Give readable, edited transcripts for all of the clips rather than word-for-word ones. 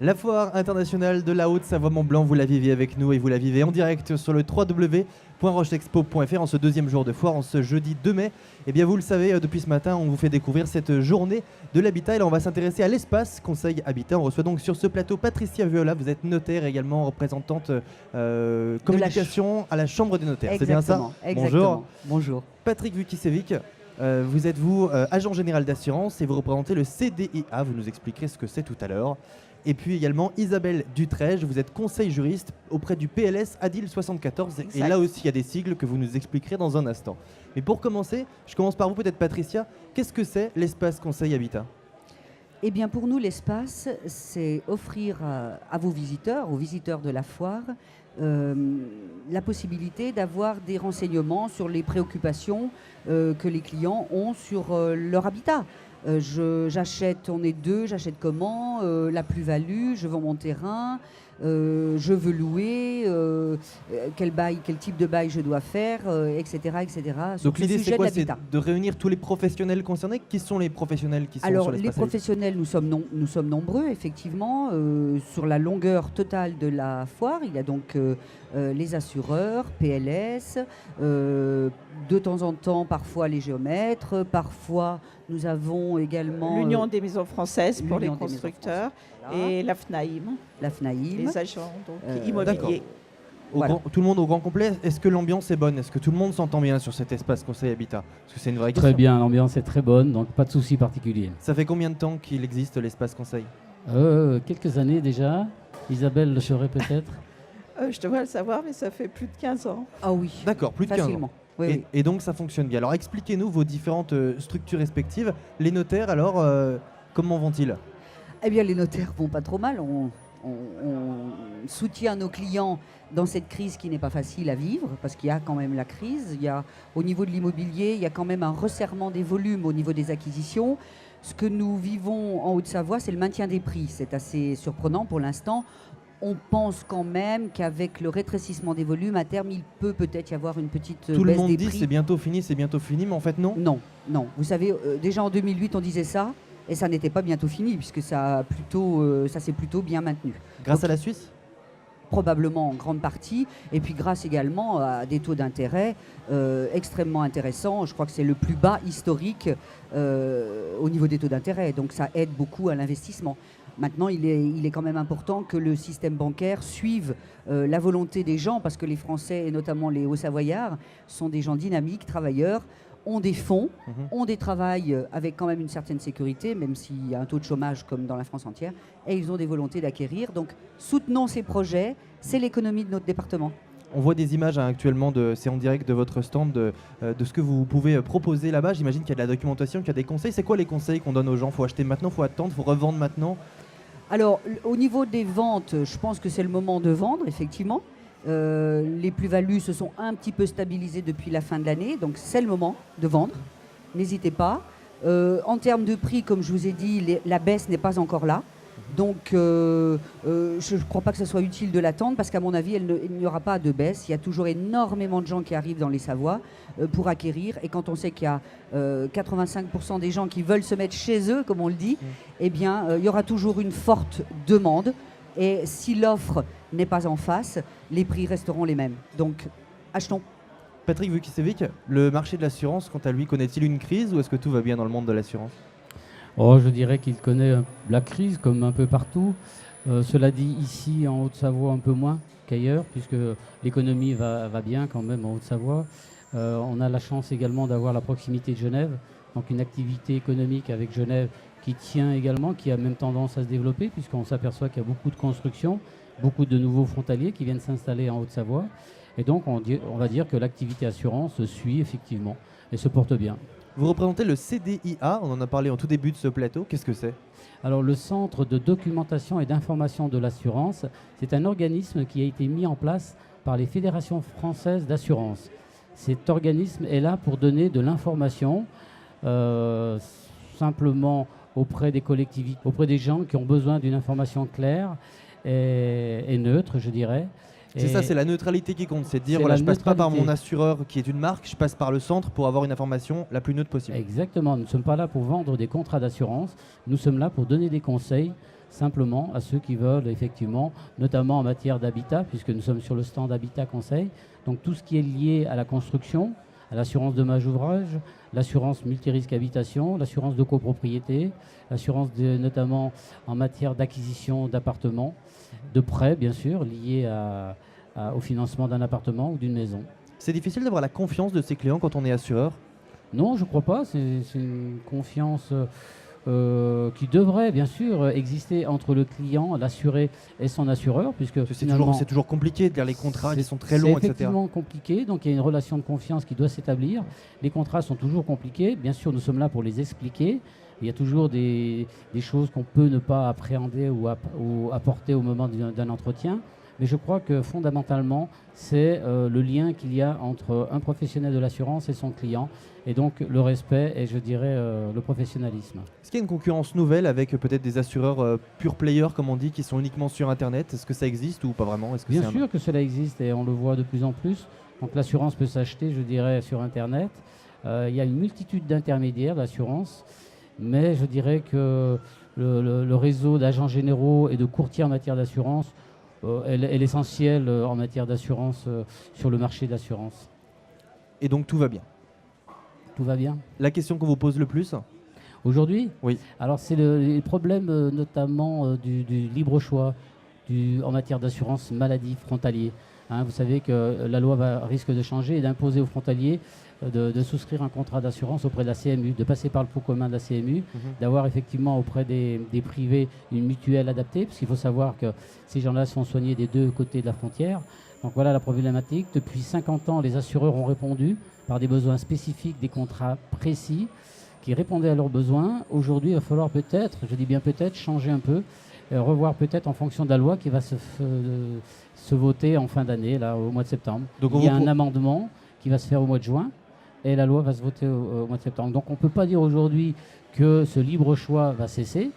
La foire internationale de la Haute-Savoie-Mont-Blanc, vous la vivez avec nous et vous la vivez en direct sur le www.rochexpo.fr en ce deuxième jour de foire, en ce jeudi 2 mai. Et bien vous le savez, depuis ce matin, on vous fait découvrir cette journée de l'habitat. Et là, on va s'intéresser à l'espace Conseil Habitat. On reçoit donc sur ce plateau Patricia Viola. Vous êtes notaire également, représentante communication à la Chambre des notaires. C'est bien ça? Exactement. Bonjour. Patrick Vukicevic, vous êtes agent général d'assurance et vous représentez le CDIA. Vous nous expliquerez ce que c'est tout à l'heure. Et puis également Isabelle Dutrège, vous êtes conseil juriste auprès du PLS Adil 74. Exact. Et là aussi, il y a des sigles que vous nous expliquerez dans un instant. Mais pour commencer, je commence par vous peut-être Patricia. Qu'est-ce que c'est l'espace Conseil Habitat? Eh bien, pour nous, l'espace, c'est offrir à vos visiteurs, aux visiteurs de la foire, la possibilité d'avoir des renseignements sur les préoccupations que les clients ont sur leur habitat. J'achète, on est deux, j'achète comment, la plus-value, je vends mon terrain, je veux louer, quel type de bail je dois faire, etc. etc. Donc l'idée c'est quoi? C'est de réunir tous les professionnels concernés. Qui sont les professionnels qui sont Alors, sur l'espace? les professionnels, nous sommes nombreux, effectivement, sur la longueur totale de la foire. Il y a donc les assureurs, PLS, de temps en temps, parfois les géomètres, parfois nous avons également l'Union des maisons françaises pour les constructeurs et la FNAIM, les agents immobiliers. Voilà. Tout le monde au grand complet. Est-ce que l'ambiance est bonne? Est-ce que tout le monde s'entend bien sur cet espace Conseil Habitat? Parce que c'est une vraie question. Très bien, l'ambiance est très bonne, donc pas de souci particulier. Ça fait combien de temps qu'il existe l'espace Conseil? Quelques années déjà. Isabelle le saurait peut-être. Je devrais le savoir, mais ça fait plus de 15 ans. Ah oui. D'accord, plus de 15 ans. Oui, et donc ça fonctionne bien. Alors expliquez-nous vos différentes structures respectives. Les notaires, alors, comment vont-ils? Eh bien, les notaires vont pas trop mal. On soutient nos clients dans cette crise qui n'est pas facile à vivre, parce qu'il y a quand même la crise. Au niveau de l'immobilier, il y a quand même un resserrement des volumes au niveau des acquisitions. Ce que nous vivons en Haute-Savoie, c'est le maintien des prix. C'est assez surprenant pour l'instant. On pense quand même qu'avec le rétrécissement des volumes, à terme, il peut peut-être y avoir une petite baisse des prix. Tout le monde dit c'est bientôt fini, mais en fait non. Non. Vous savez, déjà en 2008, on disait ça, et ça n'était pas bientôt fini, puisque ça s'est plutôt bien maintenu. Grâce à la Suisse? Probablement en grande partie, et puis grâce également à des taux d'intérêt extrêmement intéressants. Je crois que c'est le plus bas historique au niveau des taux d'intérêt, donc ça aide beaucoup à l'investissement. Maintenant, il est quand même important que le système bancaire suive la volonté des gens, parce que les Français, et notamment les Hauts-Savoyards, sont des gens dynamiques, travailleurs, ont des fonds, ont des travails avec quand même une certaine sécurité, même s'il y a un taux de chômage comme dans la France entière, et ils ont des volontés d'acquérir. Donc, soutenons ces projets, c'est l'économie de notre département. On voit des images actuellement, c'est en direct de votre stand, de ce que vous pouvez proposer là-bas. J'imagine qu'il y a de la documentation, qu'il y a des conseils. C'est quoi les conseils qu'on donne aux gens? Faut acheter maintenant, faut attendre, faut revendre maintenant? Alors, au niveau des ventes, je pense que c'est le moment de vendre, effectivement. Les plus-values se sont un petit peu stabilisées depuis la fin de l'année, donc c'est le moment de vendre. N'hésitez pas. En termes de prix, comme je vous ai dit, la baisse n'est pas encore là. Donc, je ne crois pas que ce soit utile de l'attendre, parce qu'à mon avis, il n'y aura pas de baisse. Il y a toujours énormément de gens qui arrivent dans les Savoies pour acquérir. Et quand on sait qu'il y a 85% des gens qui veulent se mettre chez eux, comme on le dit, eh bien, il y aura toujours une forte demande. Et si l'offre n'est pas en face, les prix resteront les mêmes. Donc, achetons. Patrick Vukicevic, le marché de l'assurance, quant à lui, connaît-il une crise ou est-ce que tout va bien dans le monde de l'assurance? Je dirais qu'il connaît la crise comme un peu partout. Cela dit, ici en Haute-Savoie un peu moins qu'ailleurs, puisque l'économie va bien quand même en Haute-Savoie. On a la chance également d'avoir la proximité de Genève, donc une activité économique avec Genève qui tient également, qui a même tendance à se développer, puisqu'on s'aperçoit qu'il y a beaucoup de constructions, beaucoup de nouveaux frontaliers qui viennent s'installer en Haute-Savoie. Et donc on va dire que l'activité assurance suit effectivement et se porte bien. Vous représentez le CDIA, on en a parlé en tout début de ce plateau. Qu'est-ce que c'est? Alors le Centre de documentation et d'information de l'assurance, c'est un organisme qui a été mis en place par les fédérations françaises d'assurance. Cet organisme est là pour donner de l'information simplement auprès des collectivités, auprès des gens qui ont besoin d'une information claire et neutre, je dirais. C'est ça, c'est la neutralité qui compte. C'est de dire, voilà, je ne passe pas par mon assureur qui est une marque, je passe par le centre pour avoir une information la plus neutre possible. Exactement. Nous ne sommes pas là pour vendre des contrats d'assurance. Nous sommes là pour donner des conseils simplement à ceux qui veulent effectivement, notamment en matière d'habitat, puisque nous sommes sur le stand Habitat Conseil. Donc tout ce qui est lié à la construction, à l'assurance dommage ouvrage, l'assurance multirisque habitation, l'assurance de copropriété, l'assurance notamment en matière d'acquisition d'appartements, de prêts bien sûr, liés au financement d'un appartement ou d'une maison. C'est difficile d'avoir la confiance de ses clients quand on est assureur? Non, je ne crois pas. C'est une confiance qui devrait bien sûr exister entre le client, l'assuré et son assureur, puisque c'est toujours compliqué de lire les contrats qui sont très longs, etc. C'est effectivement compliqué, donc il y a une relation de confiance qui doit s'établir. Les contrats sont toujours compliqués, bien sûr nous sommes là pour les expliquer. Il y a toujours des choses qu'on peut ne pas appréhender ou apporter au moment d'un entretien. Mais je crois que fondamentalement, c'est le lien qu'il y a entre un professionnel de l'assurance et son client, et donc le respect et je dirais le professionnalisme. Est-ce qu'il y a une concurrence nouvelle avec peut-être des assureurs pure players, comme on dit, qui sont uniquement sur Internet? Est-ce que ça existe ou pas vraiment? Bien sûr que cela existe et on le voit de plus en plus. Donc l'assurance peut s'acheter, je dirais, sur Internet. Il y a une multitude d'intermédiaires d'assurance, mais je dirais que le réseau d'agents généraux et de courtiers en matière d'assurance est l'essentiel en matière d'assurance sur le marché d'assurance. Et donc tout va bien? Tout va bien. La question qu'on vous pose le plus aujourd'hui? Oui. Alors c'est les problèmes notamment du libre choix en matière d'assurance maladie frontalier. Vous savez que la loi risque de changer et d'imposer aux frontaliers de souscrire un contrat d'assurance auprès de la CMU, de passer par le pot commun de la CMU, d'avoir effectivement auprès des privés une mutuelle adaptée, parce qu'il faut savoir que ces gens-là sont soignés des deux côtés de la frontière. Donc voilà la problématique. Depuis 50 ans, les assureurs ont répondu par des besoins spécifiques, des contrats précis qui répondaient à leurs besoins. Aujourd'hui, il va falloir peut-être, je dis bien peut-être, changer un peu, revoir peut-être en fonction de la loi qui va se voter en fin d'année, là, au mois de septembre. Donc il y a un amendement qui va se faire au mois de juin et la loi va se voter au mois de septembre. Donc on ne peut pas dire aujourd'hui que ce libre choix va cesser.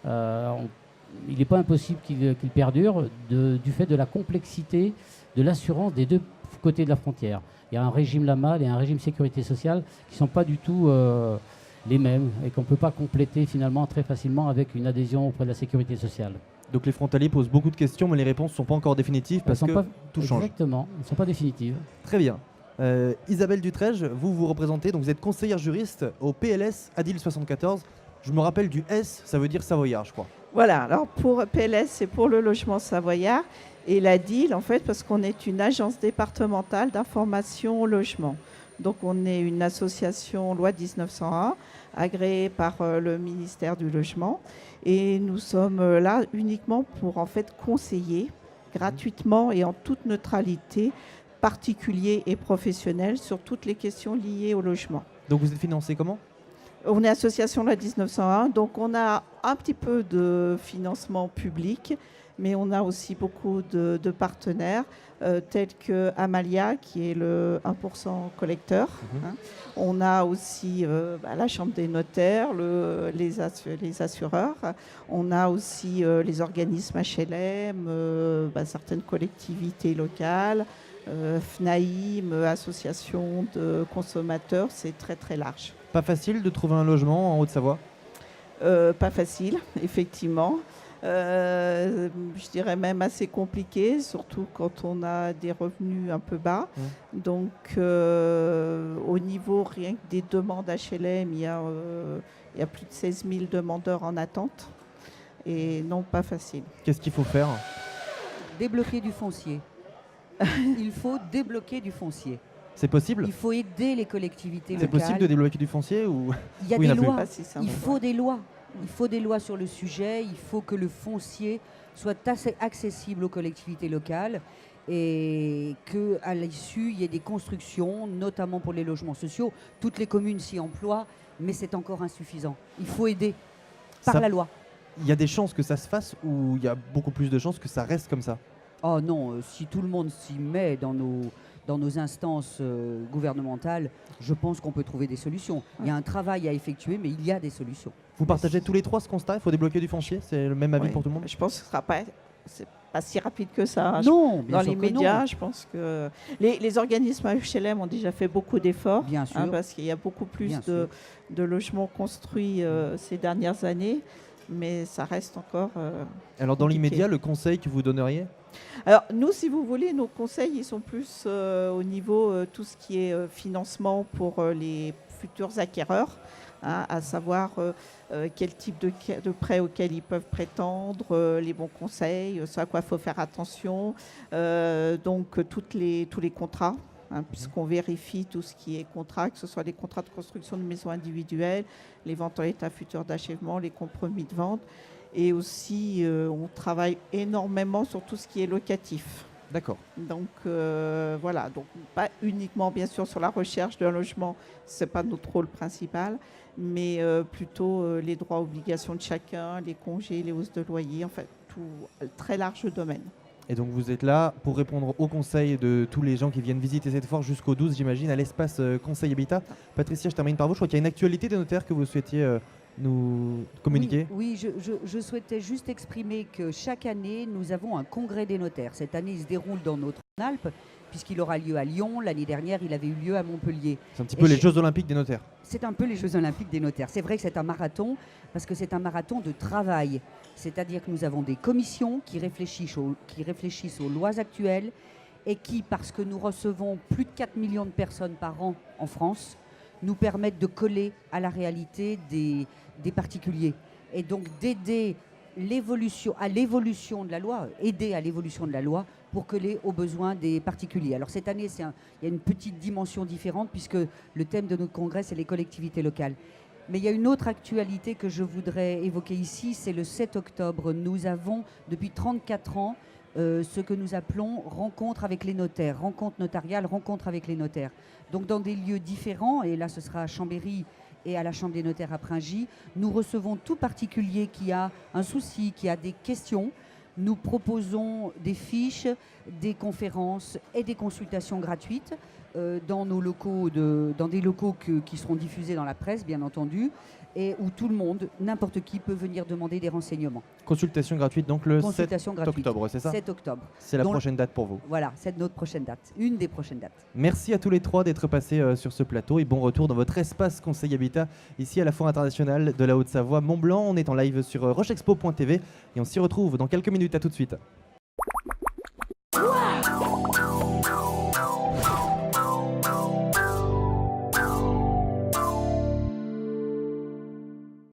Il n'est pas impossible qu'il perdure du fait de la complexité de l'assurance des deux côtés de la frontière. Il y a un régime LAMAL et un régime sécurité sociale qui ne sont pas du tout les mêmes et qu'on ne peut pas compléter finalement très facilement avec une adhésion auprès de la sécurité sociale. Donc les frontaliers posent beaucoup de questions, mais les réponses ne sont pas encore définitives parce que tout change. Exactement, elles ne sont pas définitives. Très bien. Isabelle Dutrège, vous représentez, donc vous êtes conseillère juriste au PLS Adil 74. Je me rappelle du S, ça veut dire Savoyard, je crois. Voilà, alors pour PLS, c'est pour le logement savoyard. Et l'ADIL, en fait, parce qu'on est une agence départementale d'information au logement. Donc on est une association loi 1901, agréée par le ministère du Logement. Et nous sommes là uniquement pour en fait conseiller gratuitement et en toute neutralité particuliers et professionnels sur toutes les questions liées au logement. Donc vous êtes financé comment ? On est association loi 1901, donc on a un petit peu de financement public, mais on a aussi beaucoup de partenaires tels que Amalia, qui est le 1% collecteur. On a aussi la Chambre des notaires, les assureurs. On a aussi les organismes HLM, certaines collectivités locales, FNAIM, association de consommateurs. C'est très très large. Pas facile de trouver un logement en Haute-Savoie ? Pas facile, effectivement. Je dirais même assez compliqué, surtout quand on a des revenus un peu bas. Donc, au niveau rien que des demandes HLM, il y a plus de 16 000 demandeurs en attente. Et non, pas facile. Qu'est-ce qu'il faut faire ? Débloquer du foncier. Il faut débloquer du foncier. C'est possible ? Il faut aider les collectivités locales. C'est possible de débloquer du foncier ou... Il y a des lois. Il faut des lois. Il faut des lois sur le sujet. Il faut que le foncier soit assez accessible aux collectivités locales et qu'à l'issue, il y ait des constructions, notamment pour les logements sociaux. Toutes les communes s'y emploient, mais c'est encore insuffisant. Il faut aider par la loi. Il y a des chances que ça se fasse ou il y a beaucoup plus de chances que ça reste comme ça ? Oh non, si tout le monde s'y met dans nos instances gouvernementales, je pense qu'on peut trouver des solutions. Il y a un travail à effectuer, mais il y a des solutions. Vous partagez tous les trois ce constat ? Il faut débloquer du foncier ? C'est le même avis pour tout le monde ? Je pense que ce sera pas... pas si rapide que ça. Non, bien Dans sûr les que non. médias, je pense que les organismes HLM ont déjà fait beaucoup d'efforts, Bien sûr. parce qu'il y a beaucoup plus Bien de logements construits ces dernières années, mais ça reste encore Alors dans compliqué. l'immédiat, le conseil que vous donneriez? Alors nous, si vous voulez, nos conseils, ils sont plus au niveau tout ce qui est financement pour les futurs acquéreurs, hein, à savoir quel type de prêt auquel ils peuvent prétendre, les bons conseils, ce à quoi il faut faire attention, donc tous les contrats, hein, puisqu'on vérifie tout ce qui est contrat, que ce soit les contrats de construction de maisons individuelles, les ventes en état futur d'achèvement, les compromis de vente. Et aussi, on travaille énormément sur tout ce qui est locatif. D'accord. Donc voilà, donc pas uniquement bien sûr sur la recherche d'un logement, c'est pas notre rôle principal, mais plutôt les droits obligations de chacun, les congés, les hausses de loyer, en fait tout très large domaine. Et donc vous êtes là pour répondre aux conseils de tous les gens qui viennent visiter cette foire jusqu'au 12, j'imagine, à l'espace Conseil Habitat. Patricia, je termine par vous. Je crois qu'il y a une actualité des notaires que vous souhaitiez nous communiquer. Oui, je souhaitais juste exprimer que chaque année, nous avons un congrès des notaires. Cette année, il se déroule dans notre Alpes, puisqu'il aura lieu à Lyon. L'année dernière, il avait eu lieu à Montpellier. C'est un petit peu les Jeux Olympiques des notaires. C'est un peu les Jeux Olympiques des notaires. C'est vrai que c'est un marathon, parce que c'est un marathon de travail. C'est-à-dire que nous avons des commissions qui réfléchissent aux lois actuelles et qui, parce que nous recevons plus de 4 millions de personnes par an en France, nous permettent de coller à la réalité des particuliers. Et donc d'aider à l'évolution de la loi, pour coller aux besoins des particuliers. Alors cette année, il y a une petite dimension différente puisque le thème de notre congrès, c'est les collectivités locales. Mais il y a une autre actualité que je voudrais évoquer ici, c'est le 7 octobre. Nous avons, depuis 34 ans, ce que nous appelons rencontre avec les notaires, rencontre notariale, rencontre avec les notaires. Donc dans des lieux différents, et là ce sera à Chambéry et à la Chambre des notaires à Pringy, nous recevons tout particulier qui a un souci, qui a des questions. Nous proposons des fiches, des conférences et des consultations gratuites dans des locaux qui seront diffusés dans la presse, bien entendu, et où tout le monde, n'importe qui, peut venir demander des renseignements. Consultation gratuite, donc le 7 Consultation gratuite. octobre, c'est ça? 7 octobre. C'est la prochaine date pour vous. Voilà, c'est notre prochaine date, une des prochaines dates. Merci à tous les trois d'être passés sur ce plateau et bon retour dans votre espace Conseil Habitat, ici à la Foire internationale de la Haute-Savoie Mont-Blanc. On est en live sur rochexpo.tv et on s'y retrouve dans quelques minutes. À tout de suite.